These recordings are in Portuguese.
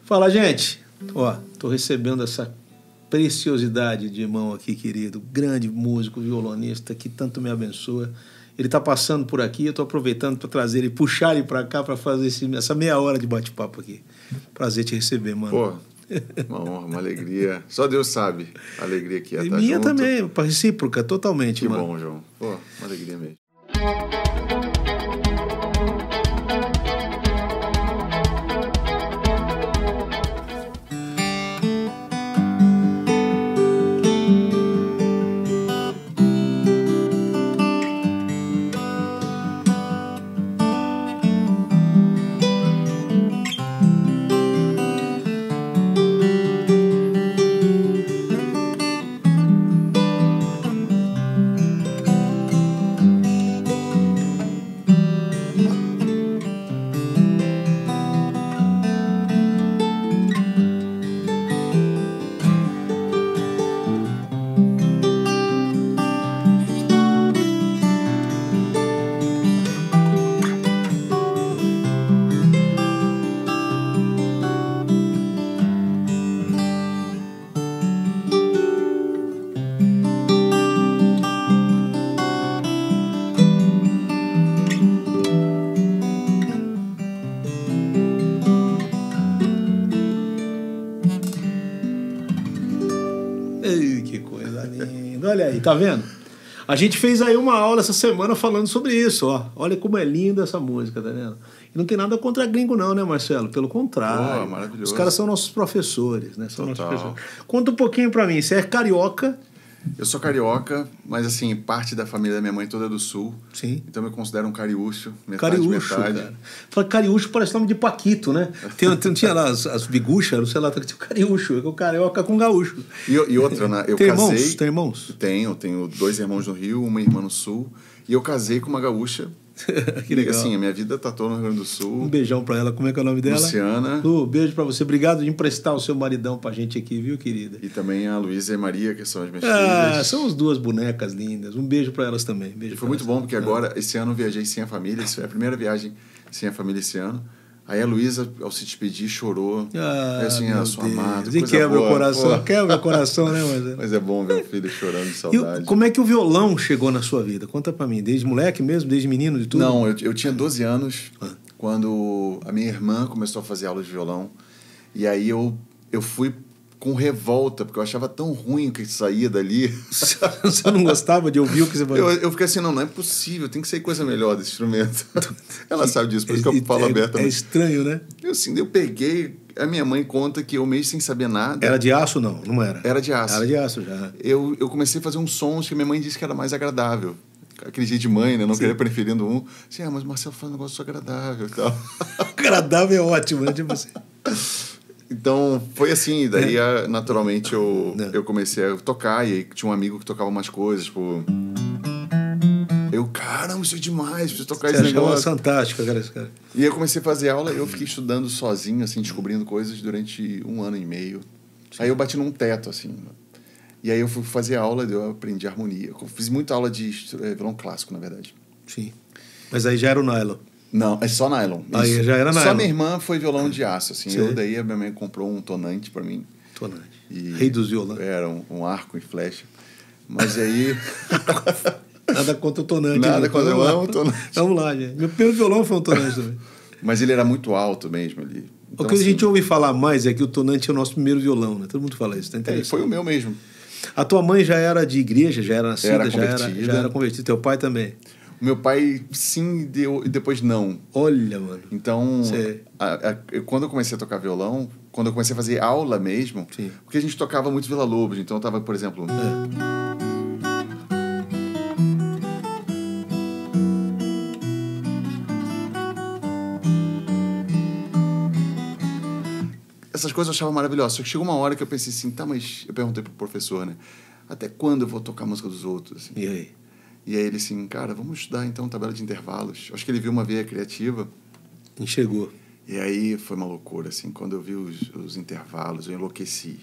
Fala, gente. Ó, tô recebendo essa preciosidade de irmão aqui, querido. Grande músico, violonista, que tanto me abençoa. Ele tá passando por aqui, eu tô aproveitando para trazer ele, puxar ele para cá para fazer essa meia hora de bate-papo aqui. Prazer te receber, mano. Pô, uma honra, uma alegria. Só Deus sabe a alegria que é estar minha junto. também, recíproca, totalmente, Que mano. bom, João. Pô, uma alegria mesmo. Ei, que coisa linda. Olha aí, tá vendo? A gente fez aí uma aula essa semana falando sobre isso, ó. Olha como é linda essa música, tá vendo? E não tem nada contra gringo não, né, Marcelo? Pelo contrário. Pô, maravilhoso. Os caras são nossos professores, né? São nossos Total. professores. Conta um pouquinho pra mim. Você é carioca? Eu sou carioca, mas assim, parte da família da minha mãe toda é do sul. Sim. Então eu me considero um cariúcho, metade, Cariúcho, metade. cara. Fala, cariúcho parece nome de Paquito, né? Tinha lá as biguchas, sei lá, tinha o cariúcho, o carioca com gaúcho. E outra, né? Eu Tem casei... irmãos? Tem irmãos? Tenho 2 irmãos no Rio, uma irmã no sul. E eu casei com uma gaúcha. Que legal. E assim, a minha vida tá toda no Rio Grande do Sul. Um beijão pra ela. Como é que é o nome dela? Luciana. Lu, beijo pra você. Obrigado de emprestar o seu maridão pra gente aqui, viu, querida? E também a Luísa e a Maria, que são as minhas Ah, filhas. são as duas bonecas lindas. Um beijo pra elas também. Beijo E pra foi muito elas. bom, porque agora, esse ano, eu viajei sem a família. Isso é a primeira viagem sem a família esse ano. Aí a Luísa, ao se despedir, chorou. Ah, Aí assim, meu sou Deus. amado. E coisa quebra boa. o coração. Pô. Quebra o coração, né, Marcelo? Mas é bom ver o filho chorando de E saudade. como é que o violão chegou na sua vida? Conta pra mim. Desde moleque mesmo? Desde menino, de tudo? Não, eu tinha 12 anos quando a minha irmã começou a fazer aula de violão. E aí eu fui com revolta, porque eu achava tão ruim o que saía dali. Você não gostava de ouvir o que você fazia? Eu fiquei assim, não é possível, tem que sair coisa melhor desse instrumento. Ela sabe disso, por isso que eu falo abertamente. É estranho, né? Eu peguei, a minha mãe conta que eu meio sem saber nada. Era de aço, não? Não era? Era de aço. Era de aço já. Eu comecei a fazer uns sons que minha mãe disse que era mais agradável. Aquele jeito de mãe, né? Não querer preferindo um. Assim, mas o Marcelo faz um negócio agradável e tal. Agradável é ótimo, né? Tipo assim. Então, foi assim. Daí, naturalmente, eu comecei a tocar. E aí tinha um amigo que tocava umas coisas, tipo... Caramba, isso é demais, preciso tocar esse negócio. Fantástico, cara. E eu comecei a fazer aula, eu fiquei estudando sozinho, assim, descobrindo coisas durante 1 ano e meio. Sim. Aí eu bati num teto, assim. E aí eu fui fazer aula, eu aprendi harmonia. Eu fiz muita aula de violão clássico, na verdade. Sim. Mas aí já era o nylon. Não, é só nylon. Aí já era nylon. Só minha irmã foi violão de aço, assim. Daí a minha mãe comprou um tonante pra mim. Tonante. Rei dos violões. Era um arco e flecha. Mas aí... Nada contra o tonante. Nada contra eu amo o tonante. Vamos lá, gente. Meu primeiro violão foi um tonante também. Mas ele era muito alto mesmo ali. O Então, que a gente ouve falar mais é que o tonante é o nosso primeiro violão, né? Todo mundo fala isso, tá interessante. Foi o meu mesmo. A tua mãe já era de igreja, já era nascida, já era convertida. Teu pai também? O meu pai, sim, e depois não. Olha, mano. Então, quando eu comecei a tocar violão, quando eu comecei a fazer aula mesmo, sim. Porque a gente tocava muito Vila Lobos, então eu tava, por exemplo... Essas coisas eu achava maravilhosas. Só que chegou uma hora que eu pensei assim, mas... Eu perguntei pro professor, né? Até quando eu vou tocar a música dos outros? Assim? E aí? E aí ele assim, cara, vamos estudar então tabela de intervalos. Acho que ele viu uma veia criativa. Enxergou. E aí foi uma loucura, assim. Quando eu vi os intervalos, eu enlouqueci.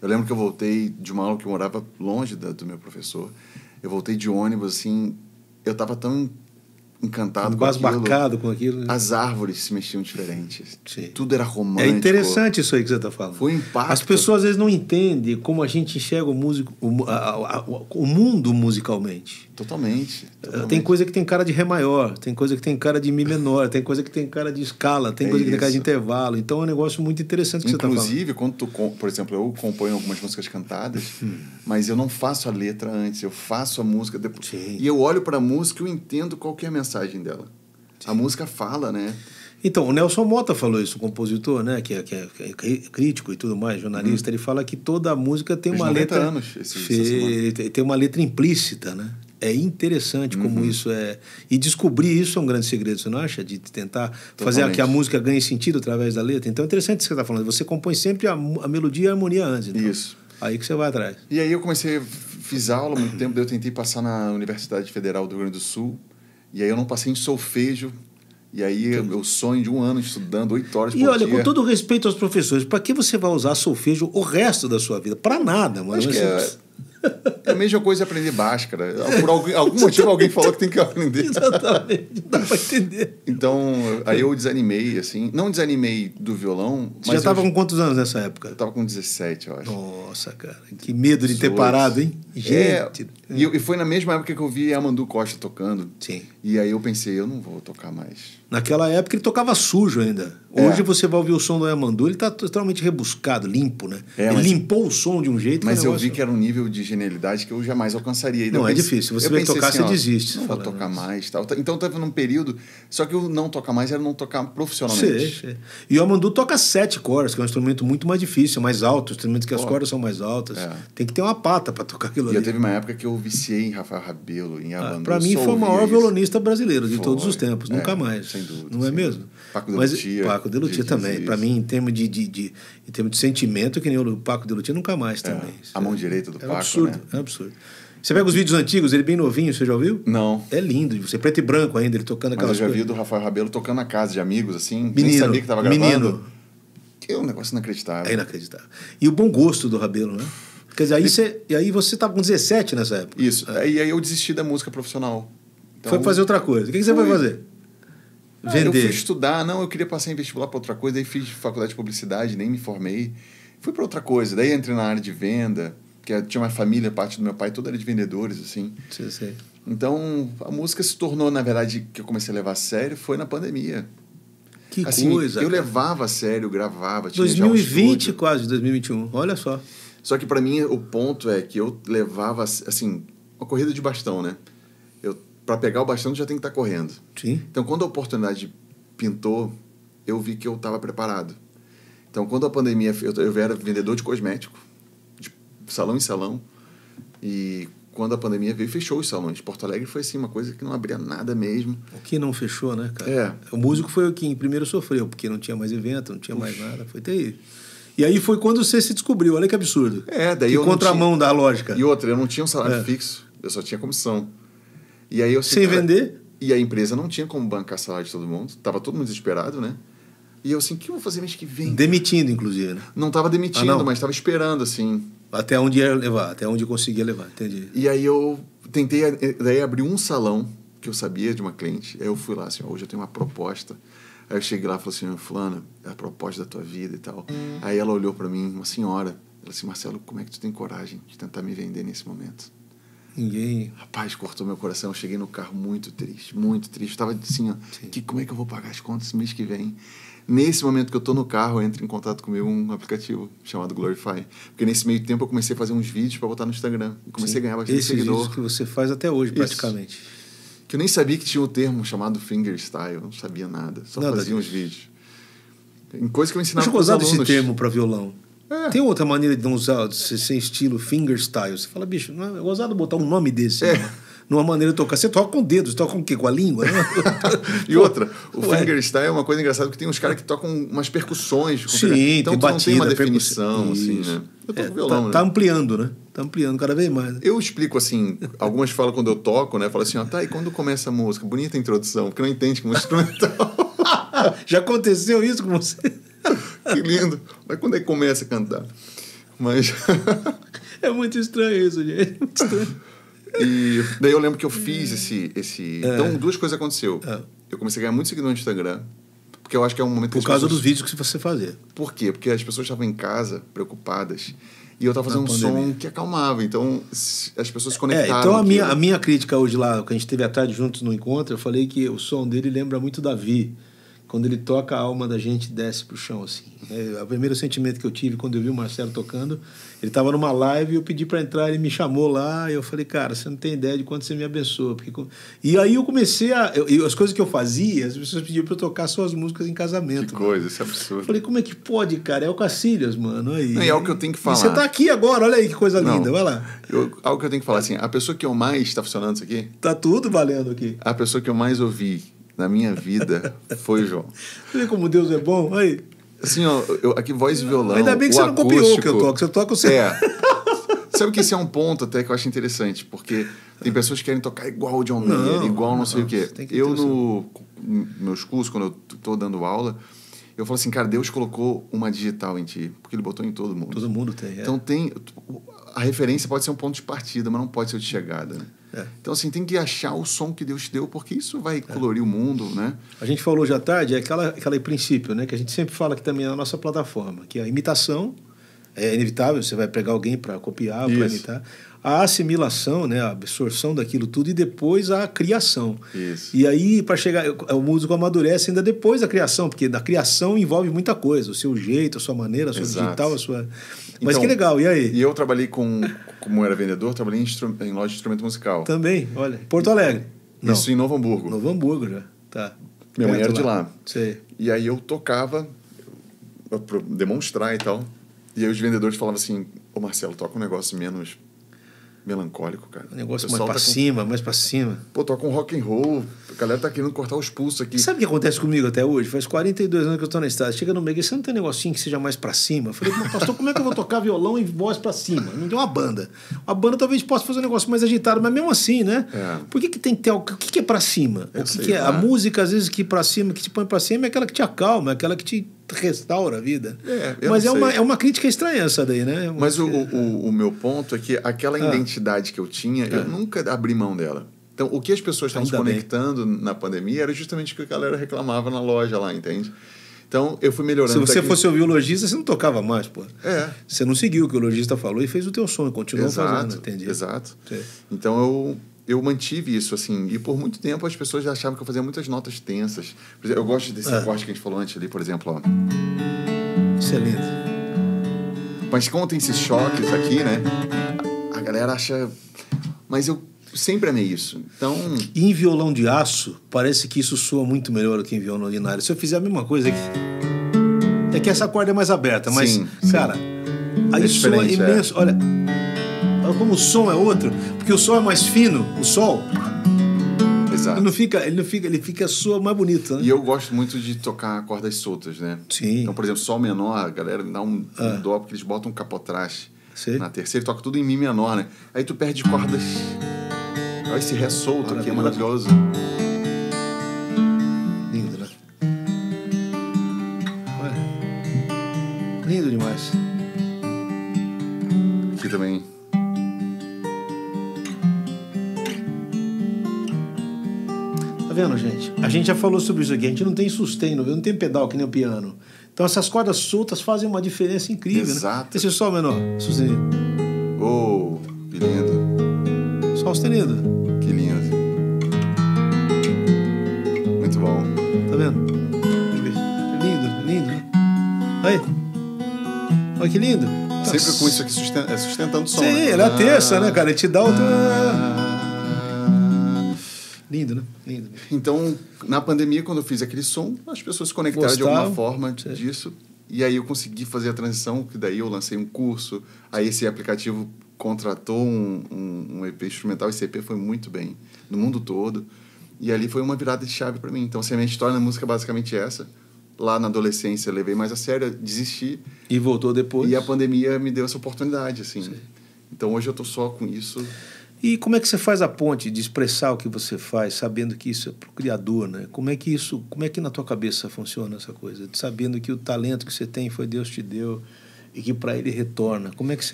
Eu lembro que eu voltei de uma aula que eu morava longe do meu professor. Eu voltei de ônibus, assim... Eu tava tão encantado com aquilo. Embasbacado com aquilo. Né? As árvores se mexiam diferentes. Sim. Tudo era romântico. É interessante isso aí que você está falando. Foi um impacto. As pessoas às vezes não entendem como a gente enxerga o mundo musicalmente. Totalmente. Tem coisa que tem cara de Ré maior, tem coisa que tem cara de Mi menor, tem coisa que tem cara de escala, tem coisa que tem cara de intervalo. Então é um negócio muito interessante que você está falando. Inclusive, quando por exemplo, eu componho algumas músicas cantadas, mas eu não faço a letra antes, eu faço a música depois. Sim. E eu olho para a música e eu entendo qual que é a mensagem dela. Sim. A música fala, né? Então, o Nelson Motta falou isso, o compositor, né, que é crítico e tudo mais, jornalista, ele fala que toda música tem uma letra... anos, tem uma letra implícita, né? É interessante como isso é... E descobrir isso é um grande segredo, você não acha? De tentar fazer que a música ganhe sentido através da letra. Então é interessante isso que você está falando. Você compõe sempre a melodia e a harmonia antes. Então. Isso. Aí que você vai atrás. E aí eu fiz aula há muito tempo, daí eu tentei passar na Universidade Federal do Rio Grande do Sul, e aí eu não passei em solfejo. E aí, eu sonho de 1 ano estudando 8 horas por dia. E olha, com todo respeito aos professores, para que você vai usar solfejo o resto da sua vida? Para nada, mano. Acho que é a mesma coisa aprender Bhaskara. Por algum motivo alguém falou que tem que aprender. Exatamente, não dá para entender. Então, aí eu desanimei, assim. Não desanimei do violão. Você já estava com quantos anos nessa época? Eu estava com 17, eu acho. Nossa, cara, que medo de ter parado, hein? Gente. E foi na mesma época que eu vi Amandu Costa tocando. Sim. E aí eu pensei, eu não vou tocar mais. Naquela época ele tocava sujo ainda. Hoje você vai ouvir o som do Amandu, ele está totalmente rebuscado, limpo, né? Ele limpou o som de um jeito... Mas eu vi que era um nível de genialidade que eu jamais alcançaria. Não, é difícil. Você vai tocar, assim, você desiste. Não vou tocar mais. Tal. Então eu estava num período... Só que o não tocar mais era não tocar profissionalmente. Sim. E o Amandu toca 7 cordas, que é um instrumento muito mais difícil, mais alto. Instrumento que as cordas são mais altas. Tem que ter uma pata para tocar aquilo ali. E teve uma época que eu viciei em Rafael Rabelo, em Amandu. Para mim foi o maior violonista brasileiro de todos os tempos. Nunca mais. Sem dúvida. Não é mesmo? Paco de Lutia. Paco de Lutia também. Para mim, em termos de sentimento, que nem o Paco de Lutia, nunca mais também. A mão direita do Paco, absurdo, né? É absurdo. Você pega os vídeos antigos, ele bem novinho, você já ouviu? Não. É lindo. Você preto e branco ainda, ele tocando aquelas coisas. Mas eu já vi do Rafael Rabelo tocando na casa de amigos, assim. Nem sabia que estava gravando. Menino. Que é um negócio inacreditável. É inacreditável. E o bom gosto do Rabelo, né? Quer dizer, aí você estava com 17 nessa época. Isso. E aí eu desisti da música profissional. Então, foi fazer outra coisa. O que você foi fazer? Vender. Eu fui estudar. Não, eu queria passar em vestibular para outra coisa. Daí fiz faculdade de publicidade, nem me formei. Fui para outra coisa. Daí entrei na área de venda, que tinha uma família, parte do meu pai, toda era de vendedores, assim. Sim. Então, a música se tornou, na verdade, que eu comecei a levar a sério, foi na pandemia. Que assim, coisa. Eu levava a sério, gravava. Tinha 2020, quase, 2021. Olha só. Só que para mim o ponto é que eu levava, assim, uma corrida de bastão, né? Para pegar o bastão já tem que estar correndo. Sim. Então, quando a oportunidade pintou, eu vi que eu estava preparado. Então, quando a pandemia... Eu era vendedor de cosmético, de salão em salão. E quando a pandemia veio, fechou os salões. Porto Alegre foi, assim, uma coisa que não abria nada mesmo. O que não fechou, né, cara? O músico foi o que primeiro sofreu, porque não tinha mais evento, não tinha mais nada. Foi terrível. E aí foi quando você se descobriu. Olha que absurdo. Daí que contramão da lógica. E outra, eu não tinha um salário fixo. Eu só tinha comissão. E aí sem vender? E a empresa não tinha como bancar salário de todo mundo. Tava todo mundo desesperado, né? E eu assim, o que eu vou fazer mês que vem? Demitindo, inclusive, né? Não estava demitindo, mas estava esperando, assim. Até onde ia levar, até onde eu conseguia levar, entendi. E aí eu tentei, daí abri um salão que eu sabia de uma cliente. Aí eu fui lá, assim, hoje eu tenho uma proposta. Aí eu cheguei lá e falei assim, fulana, é a proposta da tua vida e tal. Aí ela olhou para mim, uma senhora, ela disse, Marcelo, como é que tu tem coragem de tentar me vender nesse momento? Ninguém... Rapaz, cortou meu coração. Eu cheguei no carro muito triste, muito triste. Eu tava assim, ó, como é que eu vou pagar as contas mês que vem? Nesse momento que eu tô no carro, entra em contato comigo um aplicativo chamado Glorify. Porque nesse meio tempo eu comecei a fazer uns vídeos para botar no Instagram. E comecei a ganhar bastante seguidor. Esses vídeos que você faz até hoje, praticamente. Que eu nem sabia que tinha um termo chamado fingerstyle. Eu não sabia nada. Só fazia uns vídeos. Em coisas que eu ensinava para os alunos. Deixa eu gozar desse termo para violão. Tem outra maneira de não usar, sem estilo fingerstyle. Você fala, bicho, não é gozado botar um nome desse numa maneira de tocar. Você toca com dedos, toca com o quê? Com a língua? Né? E outra, o fingerstyle é uma coisa engraçada, porque tem uns caras que tocam umas percussões. Então tem batida, não tem uma definição, assim, né? Eu toco violão, tá ampliando, né? Tá ampliando cada vez mais. Né? Eu explico assim, algumas falam quando eu toco, né? Falam assim, e quando começa a música? Bonita a introdução, porque não entende como instrumental. Já aconteceu isso com você? Que lindo. Mas quando é que começa a cantar? Mas... É muito estranho isso, gente. Muito estranho. E daí eu lembro que eu fiz esse... Então, duas coisas aconteceu. Eu comecei a ganhar muito seguidor no Instagram, porque eu acho que é um momento que Por causa dos vídeos que você fazia. Por quê? Porque as pessoas estavam em casa, preocupadas, e eu estava fazendo um som que acalmava. Então, as pessoas se conectaram. Então, a minha crítica hoje lá, que a gente teve à tarde juntos no encontro, eu falei que o som dele lembra muito Davi. Quando ele toca, a alma da gente desce pro chão, assim. O primeiro sentimento que eu tive quando eu vi o Marcelo tocando, ele estava numa live e eu pedi para entrar, ele me chamou lá, e eu falei, cara, você não tem ideia de quanto você me abençoa. E aí eu comecei as coisas que eu fazia, as pessoas pediam para eu tocar suas músicas em casamento. Que coisa, isso é absurdo. Eu falei, como é que pode, cara? É o Cacilhas, mano. Aí. Não, é algo que eu tenho que falar. E você tá aqui agora, olha aí que coisa linda, vai lá. Algo que eu tenho que falar, assim, a pessoa que eu mais... Está funcionando isso aqui? Tá tudo valendo aqui. A pessoa que eu mais ouvi na minha vida foi o João. Você vê como Deus é bom? Aí. Assim, ó, aqui voz e violão. Ainda bem que você não copiou o que eu toco. Você toca o seu. Sabe que esse é um ponto até que eu acho interessante, porque tem pessoas que querem tocar igual o John Mayer, igual não sei o quê. Eu, meus cursos, quando eu estou dando aula, eu falo assim, cara, Deus colocou uma digital em ti, porque Ele botou em todo mundo. Todo mundo tem, Então a referência pode ser um ponto de partida, mas não pode ser o de chegada, né? Então, assim, tem que achar o som que Deus te deu, porque isso vai colorir o mundo, né? A gente falou hoje à tarde, aquele princípio, né, que a gente sempre fala aqui também na nossa plataforma, que a imitação é inevitável, você vai pegar alguém para copiar, para imitar. A assimilação, né, a absorção daquilo tudo, e depois a criação. Isso. E aí, para chegar, o músico amadurece ainda depois da criação, porque da criação envolve muita coisa, o seu jeito, a sua maneira, a sua digital, a sua... Mas então, que legal, e aí? E eu trabalhei como era vendedor, trabalhei em loja de instrumento musical. Também, olha, Porto Alegre. Não. Isso em Novo Hamburgo. Novo Hamburgo já, tá. Minha mãe era de lá. Sei. E aí eu tocava, pra demonstrar e tal, e aí os vendedores falavam assim, ô Marcelo, toca um negócio menos melancólico, cara. Um negócio mais pra cima, mais pra cima. Pô, toca um rock and roll, a galera tá querendo cortar os pulsos aqui. Sabe o que acontece comigo até hoje? Faz 42 anos que eu tô na estrada. Chega no meio, você não tem um negocinho que seja mais pra cima? Eu falei, pastor, como é que eu vou tocar violão e voz pra cima? Não tem uma banda. A banda talvez possa fazer um negócio mais agitado, mas mesmo assim, né? Por que tem que ter algo? O que é pra cima? A música, às vezes, que pra cima, que te põe pra cima, é aquela que te acalma, é aquela que te restaura a vida. Mas é uma crítica estranha essa daí, né? Mas o meu ponto é que aquela identidade que eu tinha, eu nunca abri mão dela. Então, o que as pessoas estavam se conectando na pandemia era justamente o que a galera reclamava na loja lá, entende? Então, eu fui melhorando. Se você fosse ouvir o lojista, você não tocava mais, pô. Você não seguiu o que o lojista falou e fez o teu som, continuou fazendo, entendi. Exato. Então, eu mantive isso, assim, e por muito tempo as pessoas achavam que eu fazia muitas notas tensas. Por exemplo, eu gosto desse acorde que a gente falou antes ali, por exemplo, ó. Isso é lindo. Mas como tem esses choques aqui, né? A galera acha... Mas eu sempre amei isso. Então... E em violão de aço, parece que isso soa muito melhor do que em violão ordinário. Se eu fizer a mesma coisa aqui... É que essa corda é mais aberta, mas, sim. cara, aí soa imenso. Olha como o som é outro, porque o som é mais fino, o sol. Exato. Ele soa mais bonito, né? E eu gosto muito de tocar cordas soltas, né? Sim. Então, por exemplo, sol menor, a galera dá um dó, porque eles botam um capotraste na terceira e toca tudo em mi menor, né? Aí tu perde cordas. Olha esse ré solto aqui, é maravilhoso. Lindo, né? Olha. Lindo demais. Aqui também. Tá vendo, gente? A gente já falou sobre isso aqui. A gente não tem sustain, não tem pedal que nem o piano. Então essas cordas soltas fazem uma diferença incrível. Exato. Né? Esse sol menor, sustenido. Oh, que lindo. Sol sustenido. Que lindo. Muito bom. Tá vendo? Lindo, lindo. Né? Aí. Olha que lindo. Sempre com isso aqui sustentando o som. Sim, né? ele é a terça, né, cara? Ele te dá o... Lindo, né? Lindo. Então, na pandemia, quando eu fiz aquele som, as pessoas se conectaram de alguma forma disso. E aí eu consegui fazer a transição, que daí eu lancei um curso. Aí esse aplicativo contratou um EP instrumental. Esse EP foi muito bem, no mundo todo. E ali foi uma virada de chave para mim. Então, assim, a minha história na música é basicamente essa. Lá na adolescência, eu levei mais a sério, desisti. E voltou depois. E a pandemia me deu essa oportunidade, assim. Sim. Então, hoje eu tô só com isso. E como é que você faz a ponte de expressar o que você faz, sabendo que isso é pro Criador, né? Como é que na tua cabeça funciona essa coisa? Sabendo que o talento que você tem foi Deus te deu e que para ele retorna. Como é que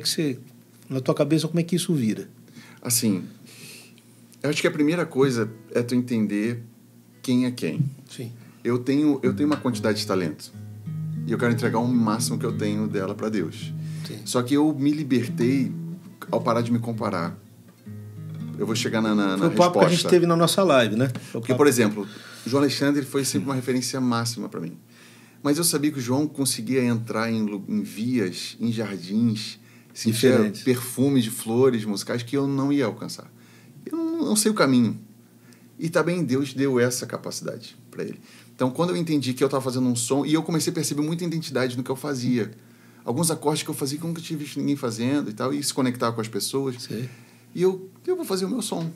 você, na tua cabeça, como é que isso vira? Assim, eu acho que a primeira coisa é tu entender quem é quem. Sim. Eu tenho uma quantidade de talento. E eu quero entregar o máximo que eu tenho dela para Deus. Sim. Só que eu me libertei ao parar de me comparar. Eu vou chegar na resposta. Foi o papo que a gente teve na nossa live, né? Porque, por exemplo, o João Alexandre foi sempre uma referência máxima para mim. Mas eu sabia que o João conseguia entrar em vias, em jardins, sentir perfumes de flores musicais que eu não ia alcançar. Eu não sei o caminho. E também Deus deu essa capacidade para ele. Então, quando eu entendi que eu estava fazendo um som, e eu comecei a perceber muita identidade no que eu fazia. Alguns acordes que eu fazia que eu nunca tinha visto ninguém fazendo e tal, e se conectar com as pessoas. Sim. E eu vou fazer o meu som.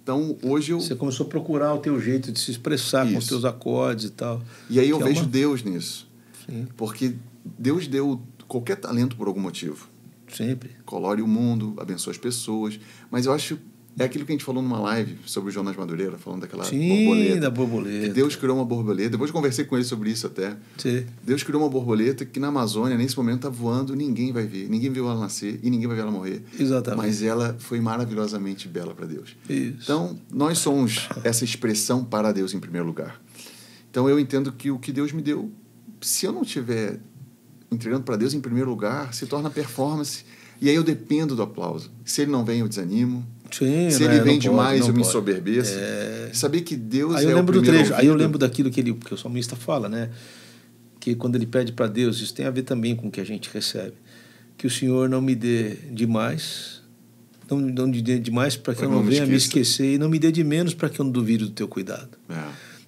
Então, hoje eu... Você começou a procurar o teu jeito de se expressar com os teus acordes e tal. E aí eu vejo Deus nisso. Sim. Porque Deus deu qualquer talento por algum motivo. Sempre. Colore o mundo, abençoa as pessoas. Mas eu acho... É aquilo que a gente falou numa live sobre o Jonas Madureira, falando daquela borboleta. Sim, da borboleta. Que Deus criou uma borboleta. Depois eu conversei com ele sobre isso até. Sim. Deus criou uma borboleta que na Amazônia, nesse momento, está voando, ninguém vai ver. Ninguém viu ela nascer e ninguém vai ver ela morrer. Exatamente. Mas ela foi maravilhosamente bela para Deus. Isso. Então, nós somos essa expressão para Deus em primeiro lugar. Então, eu entendo que o que Deus me deu, se eu não estiver entregando para Deus em primeiro lugar, se torna performance. E aí eu dependo do aplauso. Se ele não vem, eu desanimo. Sim, se ele vem demais, eu me ensoberbeço. Saber que Deus aí eu é lembro o primeiro do trecho. ouvido. Aí eu lembro daquilo que o salmista fala, né? Que quando ele pede para Deus, isso tem a ver também com o que a gente recebe. Que o Senhor não me dê demais, não me dê demais para que eu não venha me esquecer, e não me dê de menos para que eu não duvide do teu cuidado.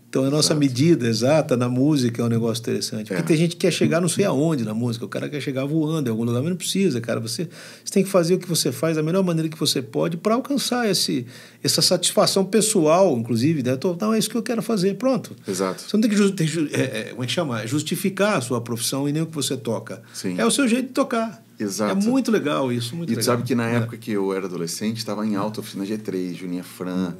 Então, a nossa medida exata na música é um negócio interessante. Porque tem gente que quer chegar não sei aonde na música. O cara quer chegar voando em algum lugar, mas não precisa, cara. Você tem que fazer o que você faz da melhor maneira que você pode para alcançar essa satisfação pessoal, inclusive. Né? Não, é isso que eu quero fazer. Pronto. Exato. Você não tem que como é que chama? Justificar a sua profissão e nem o que você toca. Sim. É o seu jeito de tocar. Exato. É muito legal isso, muito legal. E tu sabe que na época que eu era adolescente, estava em alta oficina G3, Juninha Fran,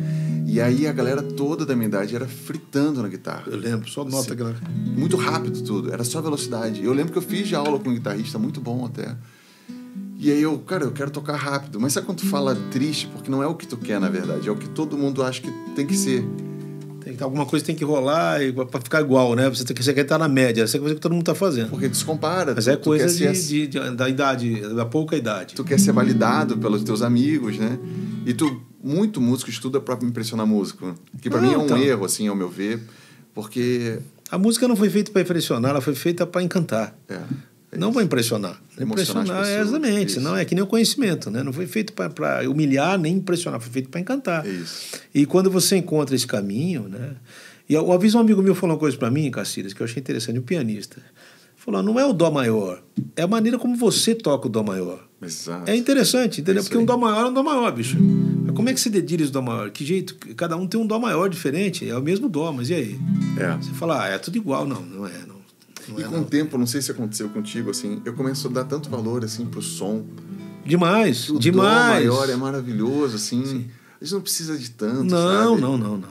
e aí a galera toda da minha idade era fritando na guitarra. Eu lembro, só nota assim, que... muito rápido tudo, era só velocidade. Eu lembro que eu fiz já aula com um guitarrista muito bom até. E aí eu quero tocar rápido. Mas sabe quando tu fala triste? Porque não é o que tu quer, na verdade, é o que todo mundo acha que tem que ser. Alguma coisa tem que rolar para ficar igual, né? Você quer estar na média, essa é a coisa que todo mundo está fazendo. Porque descompara. Mas é coisa da idade, da pouca idade. Tu quer ser validado pelos teus amigos, né? E muito músico estuda para impressionar músico. Que para mim é um erro, assim, ao meu ver, porque... A música não foi feita para impressionar, ela foi feita para encantar. Não para impressionar. Impressionar é exatamente. Não é que nem o conhecimento, né? Não foi feito para humilhar nem impressionar, foi feito para encantar. É isso. E quando você encontra esse caminho, né? E uma vez um amigo meu falou uma coisa para mim, Cacilhas, que eu achei interessante, um pianista. Falou, não é o dó maior, é a maneira como você toca o dó maior. Exato. É interessante, entendeu? Porque um dó maior é um dó maior, bicho. Mas como é que você dedilha esse dó maior? Que jeito? Cada um tem um dó maior diferente, é o mesmo dó, mas e aí? Você fala, é tudo igual. Não é, não. E com o tempo, não sei se aconteceu contigo, assim, eu começo a dar tanto valor, assim, pro som. Demais, o demais. O dó maior é maravilhoso, assim. Sim. A gente não precisa de tanto, sabe? Não.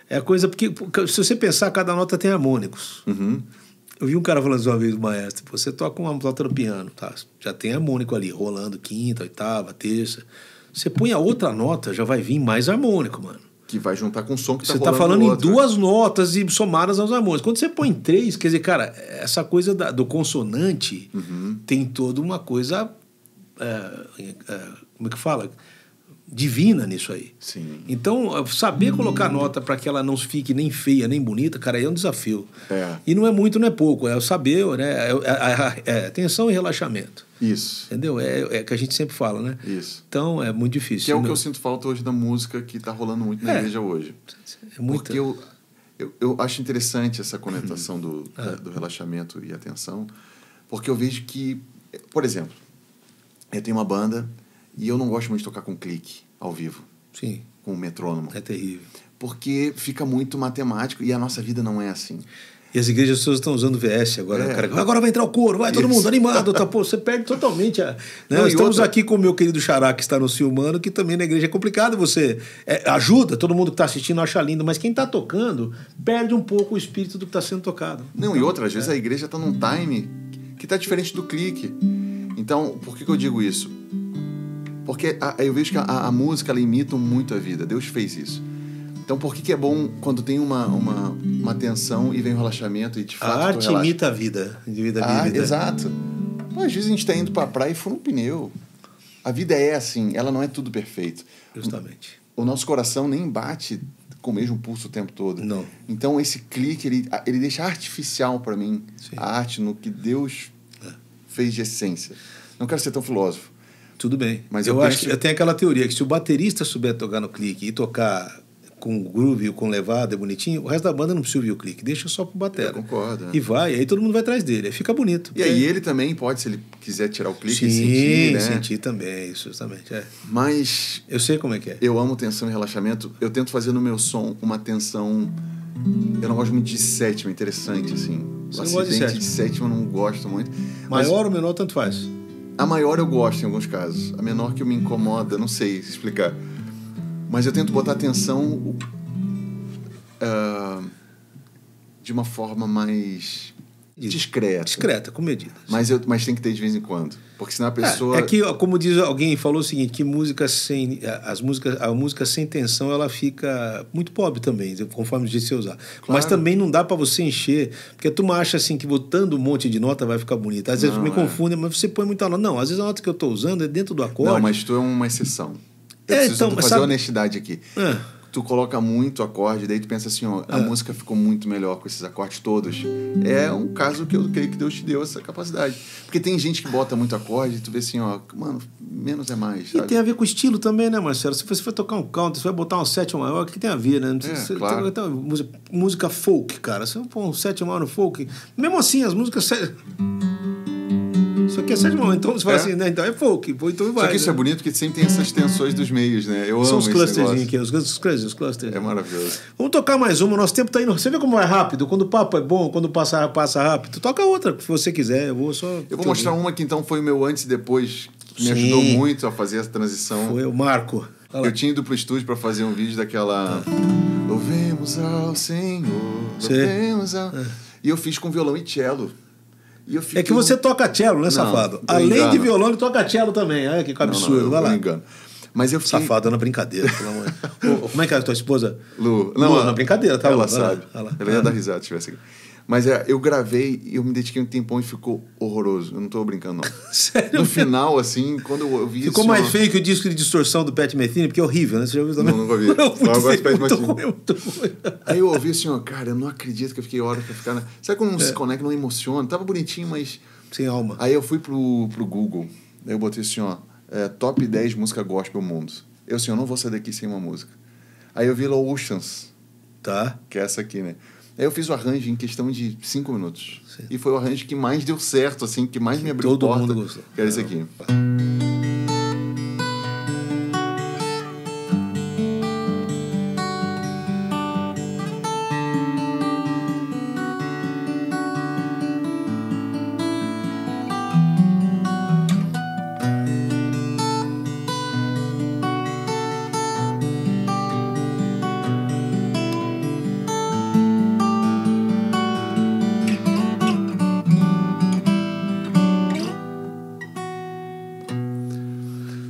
É a coisa, porque se você pensar, cada nota tem harmônicos. Uhum. Eu vi um cara falando uma vez, maestro, você toca uma nota no piano, tá? Já tem harmônico ali, rolando quinta, oitava, terça. Você põe a outra nota, já vai vir mais harmônico, mano. Que vai juntar com o som que tá rolando. Você tá falando em duas notas e somadas aos harmônicos. Quando você põe três, quer dizer, cara, essa coisa do consonante tem toda uma coisa... como é que fala? Divina nisso aí. Sim. Então, saber colocar nota para que ela não fique nem feia, nem bonita, cara, é um desafio. E não é muito, não é pouco. É o saber, né? É atenção e relaxamento. Isso. Entendeu? É que a gente sempre fala, né? Isso. Então, é muito difícil. Que é o que eu sinto falta hoje da música que está rolando muito na igreja hoje. Porque eu acho interessante essa conotação do relaxamento e atenção, porque eu vejo que, por exemplo, eu tenho uma banda e eu não gosto muito de tocar com clique ao vivo. Sim. Com o metrônomo. É terrível. Porque fica muito matemático e a nossa vida não é assim. E as igrejas pessoas estão usando VS agora. Agora vai entrar o coro, vai todo mundo animado. Tá, pô, você perde totalmente a... Né? Nós estamos aqui com o meu querido Xará, que está no Silmano, que também na igreja é complicado. Você ajuda, todo mundo que está assistindo acha lindo, mas quem está tocando perde um pouco o espírito do que está sendo tocado. Não, e outra, às vezes a igreja está num time que está diferente do clique. Então, por que eu digo isso? Porque eu vejo que a música, ela imita muito a vida. Deus fez isso. Então, por que é bom quando tem uma tensão e vem um relaxamento e de fato a arte imita a vida. Exato. Pô, às vezes a gente está indo para a praia e fura um pneu. A vida é assim, ela não é tudo perfeito. Justamente. O nosso coração nem bate com o mesmo pulso o tempo todo. Não. Então, esse clique, ele deixa artificial para mim. Sim. A arte no que Deus fez de essência. Não quero ser tão filósofo. Tudo bem. Mas eu acho que eu tenho aquela teoria que se o baterista souber tocar no clique e tocar com groove, com levada, bonitinho, o resto da banda não precisa ouvir o clique, deixa só pro batera. Eu concordo. E vai, aí todo mundo vai atrás dele, aí fica bonito. E aí ele também pode, se ele quiser tirar o clique, sim, e sentir, né? sentir também, isso, justamente. Mas eu sei como é que é. Eu amo tensão e relaxamento. Eu tento fazer no meu som uma tensão. Eu não gosto muito de sétima, interessante, assim. Você não gosta de sétima eu não gosto muito. Maior ou menor, tanto faz. A maior eu gosto em alguns casos. A menor que me incomoda, não sei explicar. Mas eu tento botar atenção de uma forma mais discreta. Discreta, com medidas. Mas tem que ter de vez em quando. Porque senão a pessoa... É que, como diz alguém, falou o seguinte, que a música sem tensão, ela fica muito pobre também, conforme o jeito que você usar. Claro. Mas também não dá para você encher, porque a turma acha assim que botando um monte de nota vai ficar bonita. Às vezes me confundem, mas você põe muita nota. Não, às vezes a nota que eu estou usando é dentro do acorde. Não, mas tu é uma exceção. Eu preciso fazer honestidade aqui. Tu coloca muito acorde, daí tu pensa assim, ó, a música ficou muito melhor com esses acordes todos. É um caso que eu creio que Deus te deu essa capacidade. Porque tem gente que bota muito acorde e tu vê assim, ó, mano, menos é mais, sabe? E tem a ver com o estilo também, né, Marcelo? Se você for tocar um country, você vai botar uma sétima maior, o que tem a ver, né? Claro. Música folk, cara. Se você for um sétima maior no folk, mesmo assim, as músicas... Isso aqui é sétima maior, então você fala assim, né? Então é folk, então vai. Só que isso é bonito porque sempre tem essas tensões dos meios, né? Eu São amo os clusters aqui, os clusters. É maravilhoso. Vamos tocar mais uma, nosso tempo tá indo. Você vê como vai rápido? Quando o papo é bom, quando passa rápido. Toca outra, se você quiser. Eu vou mostrar uma que então foi o meu antes e depois, que me ajudou muito a fazer essa transição. Foi o Marco. Eu tinha ido pro estúdio para fazer um vídeo daquela... Louvemos ao Senhor, louvemos ao... E eu fiz com violão e cello. É que você toca cello, né, safado? Além de violão, ele toca cello também. Olha que absurdo, vai lá. Engano. Mas eu fiquei... Safado, na brincadeira, pelo amor de Deus. Como é que é a tua esposa? Lu. Não, na brincadeira, tá? Ela sabe. Ela ia dar risada se tivesse aqui. Mas eu gravei e eu me dediquei um tempão e ficou horroroso. Eu não tô brincando, não. Sério? No final, assim, quando eu ouvi ficou mais feio que o disco de distorção do Pat Metheny, porque é horrível, né? Você já ouviu também? Não, nunca ouvi. Eu gosto de Pat Metheny. Muito ruim. Aí eu ouvi assim, ó, cara, eu não acredito que eu fiquei horas pra ficar... Sabe quando não se conecta, não emociona? Tava bonitinho, mas... Sem alma. Aí eu fui pro Google. Aí eu botei assim, ó, top 10 música gospel mundo. Eu assim, eu não vou sair daqui sem uma música. Aí eu vi La Oceans. Tá. Que é essa aqui, né? Aí eu fiz o arranjo em questão de 5 minutos. Sim. E foi o arranjo que mais deu certo, assim, que mais me abriu porta. Todo mundo gostou. Que era esse aqui.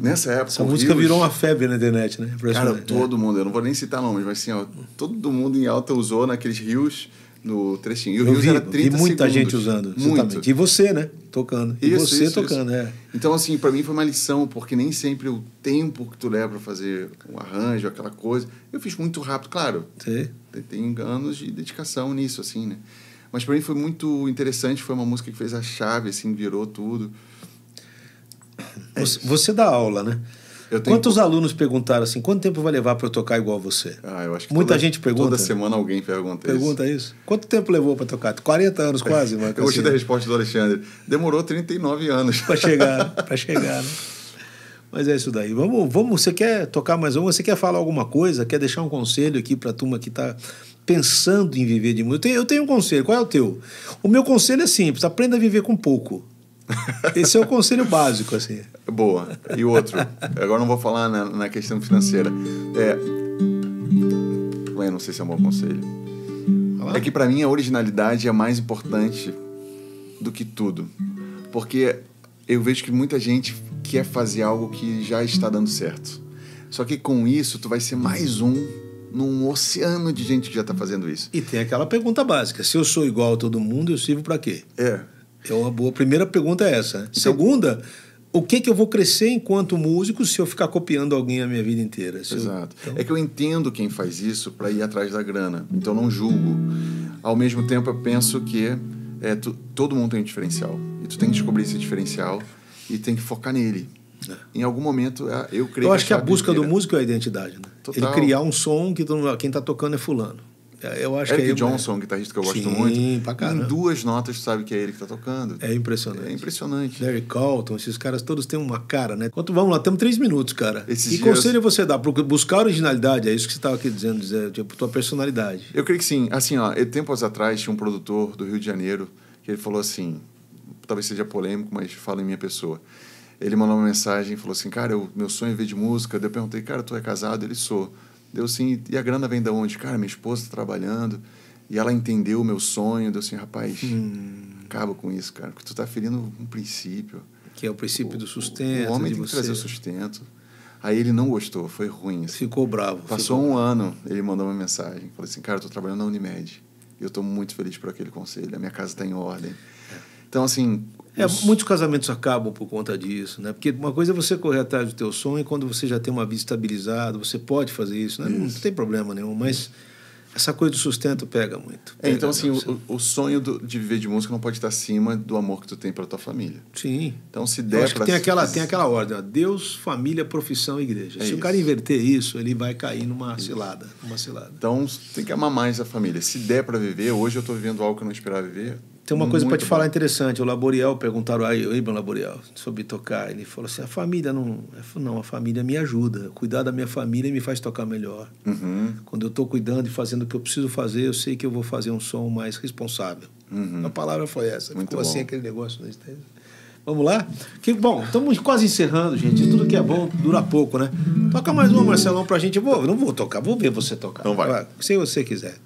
Nessa época, essa música virou uma febre na internet, né? Cara, todo mundo, eu não vou nem citar nomes, mas assim, ó, todo mundo em alta usou naqueles rios, no trechinho. E o Rios era 30 segundos. E muita gente usando, exatamente. E você, né? Tocando. E você tocando, é. Então, assim, pra mim foi uma lição, porque nem sempre o tempo que tu leva pra fazer um arranjo, aquela coisa... Eu fiz muito rápido, claro. Sim. Tem anos de dedicação nisso, assim, né? Mas pra mim foi muito interessante, foi uma música que fez a chave, assim, virou tudo. Você dá aula, né? Quantos alunos perguntaram assim, quanto tempo vai levar para eu tocar igual a você? Eu acho que muita gente pergunta. Toda semana alguém pergunta isso. Quanto tempo levou para tocar? 40 anos quase, Marcos. Eu gostei da resposta do Alexandre. Demorou 39 anos. Para chegar, né? Mas é isso daí. Vamos, você quer tocar mais uma? Você quer falar alguma coisa? Quer deixar um conselho aqui para a turma que está pensando em viver de música? Eu tenho um conselho. Qual é o teu? O meu conselho é simples. Aprenda a viver com pouco. Esse é o conselho básico, assim. Boa. E outro? Agora não vou falar na questão financeira. Eu não sei se é um bom conselho. É que pra mim a originalidade é mais importante do que tudo. Porque eu vejo que muita gente quer fazer algo que já está dando certo. Só que com isso, tu vai ser mais um num oceano de gente que já está fazendo isso. E tem aquela pergunta básica. Se eu sou igual a todo mundo, eu sirvo para quê? É uma boa. Primeira pergunta é essa. Então, segunda, o que eu vou crescer enquanto músico se eu ficar copiando alguém a minha vida inteira? Exato. É que eu entendo quem faz isso para ir atrás da grana. Então, não julgo. Ao mesmo tempo, eu penso que todo mundo tem um diferencial. E tu tem que descobrir esse diferencial e tem que focar nele. Em algum momento, eu creio Eu acho que a busca do músico é a identidade, né? Total. Ele criar um som que quem está tocando é fulano. Eu acho Eric que Johnson, guitarrista que eu gosto muito, pra caramba. em 2 notas tu sabe que é ele que está tocando. É impressionante. É impressionante. Larry Carlton, esses caras todos têm uma cara, né? Vamos lá, temos 3 minutos, cara. Esses que dias... conselho você dá? Buscar originalidade, é isso que você estava aqui dizendo, tipo, tua personalidade. Eu creio que sim. Assim, tempos atrás tinha um produtor do Rio de Janeiro que ele falou assim, talvez seja polêmico, mas fala em minha pessoa. Ele mandou uma mensagem e falou assim, cara, meu sonho é ver de música. Daí eu perguntei, cara, tu é casado? Ele sou. Deu assim, e a grana vem de onde? Cara, minha esposa está trabalhando e ela entendeu o meu sonho. Deu assim, rapaz, acaba com isso, cara, porque tu tá ferindo um princípio. Que é o princípio do sustento. O homem tem que trazer o sustento. Aí ele não gostou, foi ruim. Assim. Ficou bravo. Passou um ano, ele mandou uma mensagem. Falou assim, cara, eu tô trabalhando na Unimed. E eu tô muito feliz por aquele conselho. A minha casa tá em ordem. Então, assim... Muitos casamentos acabam por conta disso, né? Porque uma coisa é você correr atrás do teu sonho e quando você já tem uma vida estabilizada, você pode fazer isso, né? Não tem problema nenhum, mas essa coisa do sustento pega muito. Então, assim, o sonho de viver de música não pode estar acima do amor que tu tem pela tua família. Sim. Então, se der para... Tem aquela ordem, ó, Deus, família, profissão, igreja. Se o cara inverter isso, ele vai cair numa cilada. Então, tem que amar mais a família. Se der para viver, hoje eu estou vivendo algo que eu não esperava viver. Tem uma coisa para te falar interessante. O Laboriel, perguntaram aí, o Ibn Laboriel, sobre tocar. Ele falou assim, a família não... a família me ajuda. Cuidar da minha família me faz tocar melhor. Quando eu estou cuidando e fazendo o que eu preciso fazer, eu sei que eu vou fazer um som mais responsável. A palavra foi essa. Muito Ficou bom. assim aquele negócio. Né? Vamos lá? Bom, estamos quase encerrando, gente. Tudo que é bom dura pouco, né? Toca mais uma, Marcelão, pra gente. Eu não vou tocar, vou ver você tocar. Então vai. Se você quiser.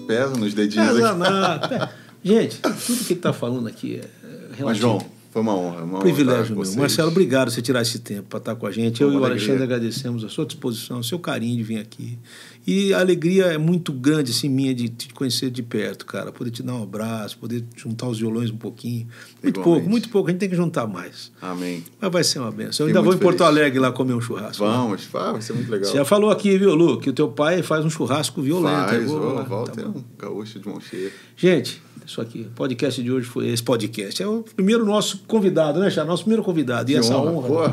Pesa nos dedinhos aqui. Gente, tudo que ele está falando aqui é relativo. Mas, João, foi uma honra. Privilégio meu. Marcelo, obrigado por você tirar esse tempo para estar com a gente. Eu e o Alexandre agradecemos a sua disposição, o seu carinho de vir aqui. E a alegria é muito grande, assim, minha, de te conhecer de perto, cara. Poder te dar um abraço, poder juntar os violões um pouquinho. Muito pouco. A gente tem que juntar mais. Amém. Mas vai ser uma benção. Eu ainda vou em Porto Alegre lá comer um churrasco. Vamos, vai ser muito legal. Você já falou aqui, viu, Lu, que o teu pai faz um churrasco violento. Volta é um gaúcho de mão cheia. Gente, isso aqui, o podcast de hoje foi esse podcast. É o primeiro nosso convidado, né, Chá? Nosso primeiro convidado. E essa honra.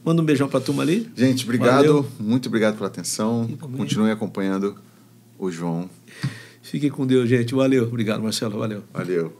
Manda um beijão pra turma ali. Gente, obrigado. Valeu. Muito obrigado pela atenção. Continue acompanhando o João. Fiquem com Deus, gente. Valeu. Obrigado, Marcelo. Valeu.